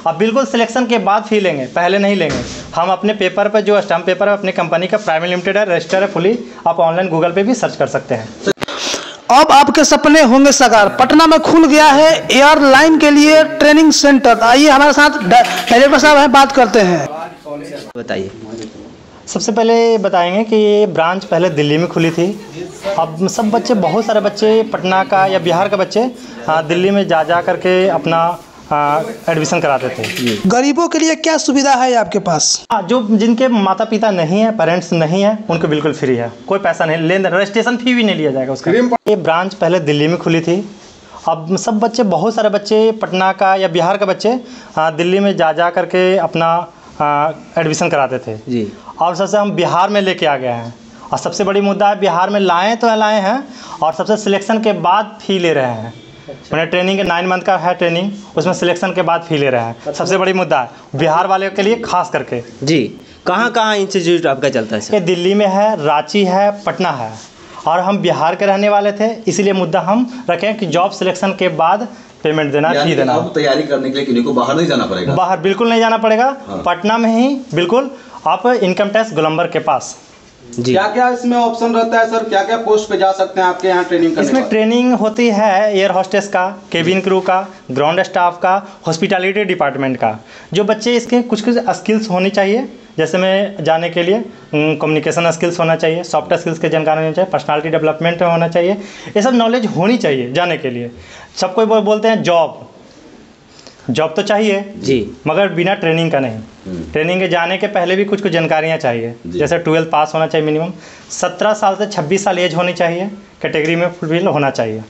अब बिल्कुल सिलेक्शन के बाद फी लेंगे, पहले नहीं लेंगे। हम अपने पेपर पर जो स्टैम्प पेपर है अपनी कंपनी का प्राइवेट लिमिटेड है, रजिस्टर है फुली, आप ऑनलाइन गूगल पे भी सर्च कर सकते हैं। अब आपके सपने होंगे साकार। पटना में खुल गया है एयरलाइन के लिए ट्रेनिंग सेंटर। आइए हमारे साथ डायरेक्टर साहब हैं, बात करते हैं। बताइए। सबसे पहले बताएंगे कि ये ब्रांच पहले दिल्ली में खुली थी। अब सब बच्चे, बहुत सारे बच्चे पटना का या बिहार का बच्चे दिल्ली में जा करके अपना एडमिशन कराते थे। गरीबों के लिए क्या सुविधा है आपके पास? जो जिनके माता पिता नहीं है, पेरेंट्स नहीं है, उनको बिल्कुल फ्री है, कोई पैसा नहीं, लेन देन, रजिस्ट्रेशन फी भी नहीं लिया जाएगा उसका। ये ब्रांच पहले दिल्ली में खुली थी। अब सब बच्चे, बहुत सारे बच्चे पटना का या बिहार का बच्चे दिल्ली में जा करके अपना एडमिशन कराते थे जी। और सबसे हम बिहार में लेके आ गए हैं, और सबसे बड़ी मुद्दा है बिहार में लाए तो लाए हैं, और सबसे सिलेक्शन के बाद फी ले रहे हैं। मैंने ट्रेनिंग के 9 मंथ का है ट्रेनिंग, उसमें सिलेक्शन के बाद फी ले रहे हैं। सबसे बड़ी मुद्दा है बिहार वाले के लिए खास करके जी। कहाँ कहाँ इंस्टीट्यूट आपका चलता है सर? ये दिल्ली में है, रांची है, पटना है, और हम बिहार के रहने वाले थे, इसीलिए मुद्दा हम रखें कि जॉब सिलेक्शन के बाद पेमेंट देना, फी देना। तैयारी करने के लिए किसी को बाहर नहीं जाना पड़ेगा? बाहर बिल्कुल नहीं जाना पड़ेगा। पटना में ही बिल्कुल आप इनकम टैक्स गोलंबर के पास जी। क्या क्या इसमें ऑप्शन रहता है सर? क्या क्या पोस्ट पे जा सकते हैं आपके यहाँ ट्रेनिंग करने? इसमें ट्रेनिंग होती है एयर होस्टेस का, केबिन क्रू का, ग्राउंड स्टाफ का, हॉस्पिटैलिटी डिपार्टमेंट का। जो बच्चे इसके कुछ कुछ स्किल्स होनी चाहिए, जैसे में जाने के लिए कम्युनिकेशन स्किल्स होना चाहिए, सॉफ्ट स्किल्स के जानकारी होनी चाहिए, पर्सनालिटी डेवलपमेंट होना चाहिए, ये सब नॉलेज होनी चाहिए जाने के लिए। सब कोई बोलते हैं जॉब तो चाहिए जी, मगर बिना ट्रेनिंग का नहीं। ट्रेनिंग के जाने के पहले भी कुछ कुछ जानकारियाँ चाहिए, जैसे 12th पास होना चाहिए, मिनिमम 17 साल से 26 साल एज होनी चाहिए, कैटेगरी में फुलफिल होना चाहिए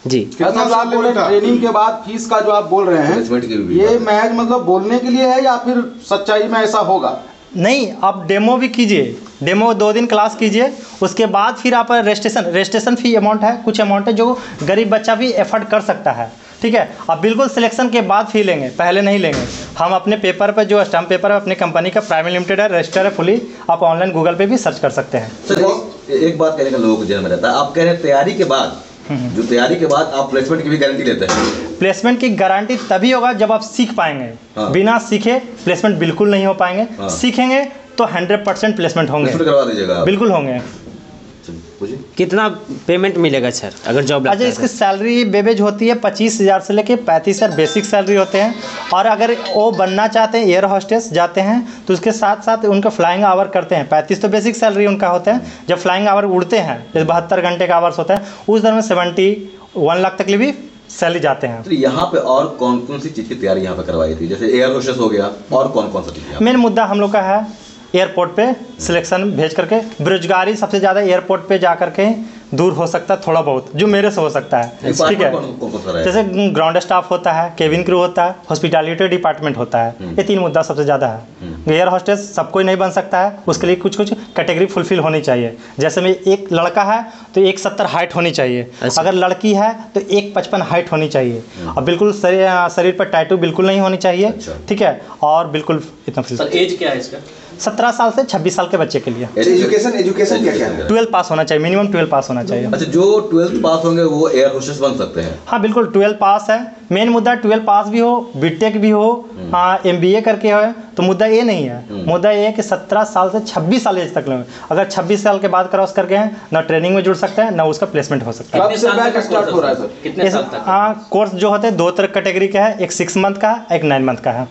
जी। ट्रेनिंग के बाद फीस का जो आप बोल रहे हैं, ये महज मतलब बोलने के लिए है या फिर सच्चाई में ऐसा होगा? नहीं, आप डेमो भी कीजिए, डेमो 2 दिन क्लास कीजिए, उसके बाद फिर आप रजिस्ट्रेशन फी अमाउंट है, कुछ अमाउंट है जो गरीब बच्चा भी एफर्ड कर सकता है, ठीक है। अब बिल्कुल सिलेक्शन के बाद फी लेंगे, पहले नहीं लेंगे। हम अपने पेपर पर जो स्टैम्प पेपर है अपनी कंपनी का प्राइवेट लिमिटेड है, रजिस्टर है फुली, आप ऑनलाइन गूगल पे भी सर्च कर सकते हैं। सर एक बात कहने का लोगों को जहन में रहता है, आप कह रहे हैं तैयारी के बाद, जो तैयारी के बाद आप प्लेसमेंट की भी गारंटी लेते हैं? प्लेसमेंट की गारंटी तभी होगा जब आप सीख पाएंगे। बिना सीखे प्लेसमेंट बिल्कुल नहीं हो पाएंगे। सीखेंगे तो 100% प्लेसमेंट होंगे, करवा दीजिएगा? बिल्कुल होंगे। कितना पेमेंट मिलेगा सर अगर जॉब लगता है? इसकी सैलरी बेवेज होती है 25,000 से लेके 35,000 बेसिक सैलरी होते हैं, और अगर वो बनना चाहते हैं एयर होस्टेस जाते हैं तो उसके साथ साथ उनका फ्लाइंग आवर करते हैं। 35 तो बेसिक सैलरी उनका होता है। जब फ्लाइंग आवर उड़ते हैं, जैसे 72 घंटे का आवर्स होता है, उस दर में 71 लाख तक भी सैलरी जाते हैं। तो यहाँ पे और कौन कौन सी चीज़ की तैयारी यहाँ पे करवाई थी? जैसे एयर होस्टेस हो गया, और कौन कौन सा चीज़? मेन मुद्दा हम लोग का है एयरपोर्ट पे सिलेक्शन भेज करके। बेरोजगारी सबसे ज़्यादा एयरपोर्ट पे जा करके दूर हो सकता है, थोड़ा बहुत जो मेरे से हो सकता है, ठीक है। जैसे ग्राउंड स्टाफ होता है, केबिन क्रू होता है, हॉस्पिटैलिटी डिपार्टमेंट होता है, ये 3 मुद्दा सबसे ज़्यादा है। एयर होस्टेस सब कोई नहीं बन सकता है, उसके लिए कुछ कुछ कैटेगरी फुलफिल होनी चाहिए। जैसे में एक लड़का है तो 170 हाइट होनी चाहिए, अगर लड़की है तो 155 हाइट होनी चाहिए, और बिल्कुल शरीर पर टैटू बिल्कुल नहीं होनी चाहिए, ठीक है। और बिल्कुल इतना एज क्या है इसका? 17 साल से 26 साल के बच्चे के लिए। एजुकेशन क्या है? 12 पास होना चाहिए, मिनिमम 12 पास होना चाहिए। अच्छा, जो 12th पास होंगे वो एयर होस्टेस बन सकते हैं? हाँ बिल्कुल, 12 पास है। मेन मुद्दा 12 पास भी हो, बीटेक भी हो, MBA करके हो, तो मुद्दा ये नहीं है। मुद्दा ये है कि 17 साल से 26 साल एज तक लोग, अगर 26 साल के बाद क्रॉस करके हैं, ना ट्रेनिंग में जुड़ सकते हैं, ना उसका प्लेसमेंट हो सकता है। कब से बैच स्टार्ट हो रहा है सर? कितने साल तक? कोर्स जो होते हैं 2 तरह कैटेगरी का है, एक 6 मंथ का, एक 9 मंथ का है।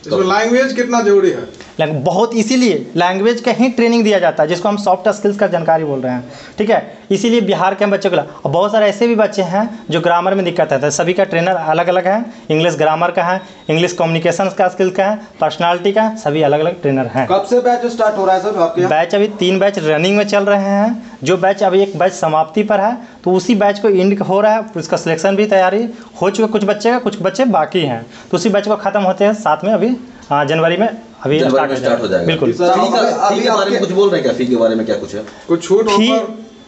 इसमें लैंग्वेज कितना जरूरी है? बहुत, इसीलिए लैंग्वेज का ही ट्रेनिंग दिया जाता है, जिसको हम सॉफ्ट स्किल्स का जानकारी बोल रहे हैं, ठीक है। इसीलिए बिहार के बच्चों को, और बहुत सारे ऐसे भी बच्चे हैं जो ग्रामर में दिक्कत है, सभी का ट्रेनर अलग अलग है। इंग्लिश ग्रामर का है, इंग्लिश कम्युनिकेशन का स्किल का है, पर्सनालिटी का, सभी अलग अलग ट्रेनर हैं। कब से बैच स्टार्ट हो रहा है सर आपके? बैच अभी 3 बैच रनिंग में चल रहे हैं। जो बैच अभी एक बैच समाप्ति पर है, तो उसी बैच को इंड हो रहा है, उसका सिलेक्शन भी तैयारी हो चुका, कुछ बच्चे का, कुछ बच्चे बाकी हैं, तो उसी बैच को ख़त्म होते हैं साथ में अभी जनवरी में स्टार्ट हो जाएगा। बिल्कुल। फी के बारे में कुछ बोल रहे हैं क्या? फी के बारे में क्या कुछ है? कुछ छूट?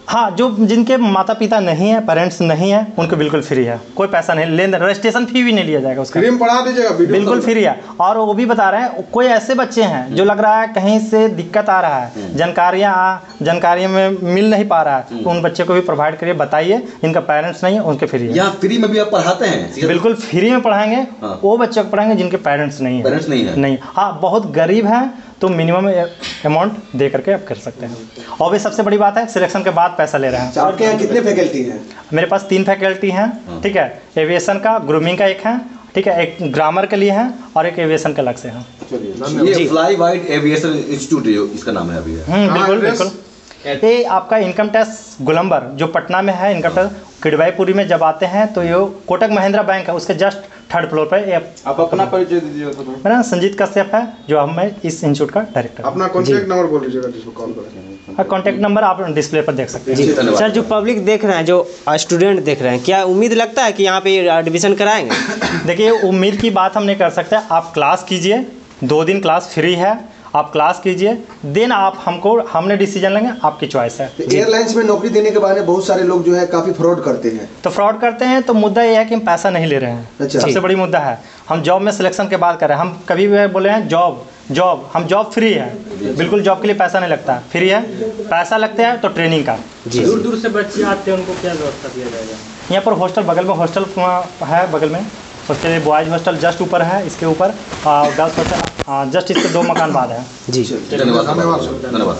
हाँ, जो जिनके माता पिता नहीं है, पेरेंट्स नहीं है, उनको बिल्कुल फ्री है, कोई पैसा नहीं, लेन देन, रजिस्ट्रेशन फी भी नहीं लिया जाएगा उसका, फ्री में पढ़ा दीजिएगा वीडियो बिल्कुल फ्री है। और वो भी बता रहे हैं कोई ऐसे बच्चे हैं जो लग रहा है कहीं से दिक्कत आ रहा है, जानकारियाँ में मिल नहीं पा रहा है, तो उन बच्चे को भी प्रोवाइड करिए, बताइए इनका पेरेंट्स नहीं है, उनके फ्री है। यहाँ फ्री में भी आप पढ़ाते हैं? बिल्कुल फ्री में पढ़ाएंगे। वो बच्चे को पढ़ाएंगे जिनके पेरेंट्स नहीं है। पेरेंट्स नहीं है? नहीं, हाँ, बहुत गरीब हैं तो मिनिमम अमाउंट दे करके आप कर सकते हैं। और भी सबसे बड़ी बात है, सिलेक्शन के बाद पैसा ले रहे हैं। आपके यहाँ कितने फैकल्टी हैं? मेरे पास 3 फैकल्टी हैं, ठीक है। एविएशन का, ग्रूमिंग का एक है, ठीक है, एक ग्रामर के लिए है और एक एविएशन के अलग से है। ये फ्लाई वाइड एविएशन इंस्टीट्यूट है, इसका नाम है अभी। बिल्कुल बिल्कुल। ये आपका इनकम टैक्स गोलंबर जो पटना में है, इनकम टैक्स किडवाईपुरी में जब आते हैं तो ये कोटक महिंद्रा बैंक है, उसके जस्ट 3rd फ्लोर पर। आप अपना परिचय दीजिए। मेरा नाम संजीत कश्यप है, जो हम मैं इस इंस्टीट्यूट का डायरेक्टर। अपना कॉन्टैक्ट नंबर बोल दीजिएगा जिसको कॉल करें। कॉन्टैक्ट नंबर आप डिस्प्ले पर देख सकते हैं। सर, जो पब्लिक देख रहे हैं, जो स्टूडेंट देख रहे हैं, क्या उम्मीद लगता है कि यहाँ पे एडमिशन कराएंगे? देखिए, उम्मीद की बात हम नहीं कर सकते। आप क्लास कीजिए, 2 दिन क्लास फ्री है, आप क्लास कीजिए, देन आप हमने डिसीजन लेंगे, आपकी चॉइस है। एयरलाइंस में नौकरी देने के बाद बहुत सारे लोग जो है काफ़ी फ्रॉड करते हैं। तो फ्रॉड करते हैं तो मुद्दा ये है कि हम पैसा नहीं ले रहे हैं। अच्छा। सबसे बड़ी मुद्दा है, हम जॉब में सिलेक्शन के बाद कर रहे हैं। हम कभी भी बोले हैं जॉब, हम जॉब फ्री है, बिल्कुल जॉब के लिए पैसा नहीं लगता, फ्री है। पैसा लगता है तो ट्रेनिंग का। दूर दूर से बच्चे आते हैं, उनको क्या व्यवस्था दिया जाएगा? यहाँ पर हॉस्टल, बगल में हॉस्टल है, बगल में हॉस्टल, बॉयज़ हॉस्टल जस्ट ऊपर है, इसके ऊपर गर्ल्स हॉस्टल जस्ट इसके 2 मकान बाद है। जी, धन्यवाद।